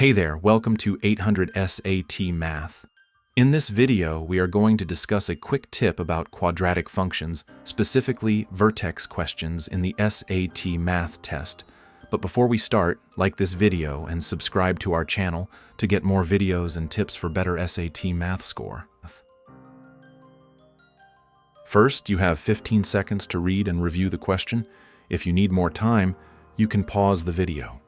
Hey there, welcome to 800 SAT Math. In this video, we are going to discuss a quick tip about quadratic functions, specifically vertex questions in the SAT Math test. But before we start, like this video and subscribe to our channel to get more videos and tips for better SAT Math score. First, you have 15 seconds to read and review the question. If you need more time, you can pause the video.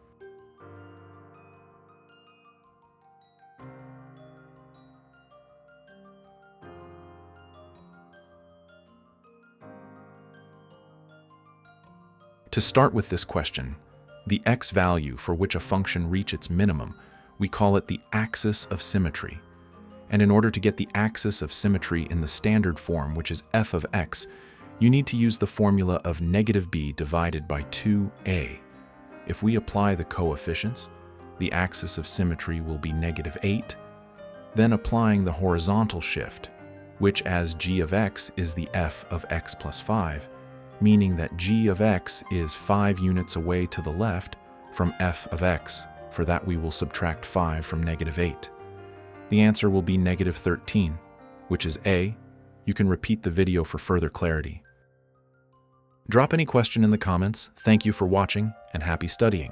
To start with this question, the x value for which a function reaches its minimum, we call it the axis of symmetry. And in order to get the axis of symmetry in the standard form, which is f of x, you need to use the formula of negative b divided by 2a. If we apply the coefficients, the axis of symmetry will be negative 8. Then applying the horizontal shift, which as g of x is the f of x plus 5, meaning that g of x is 5 units away to the left from f of x. For that, we will subtract 5 from negative 8. The answer will be negative 13, which is A. You can repeat the video for further clarity. Drop any question in the comments. Thank you for watching and happy studying.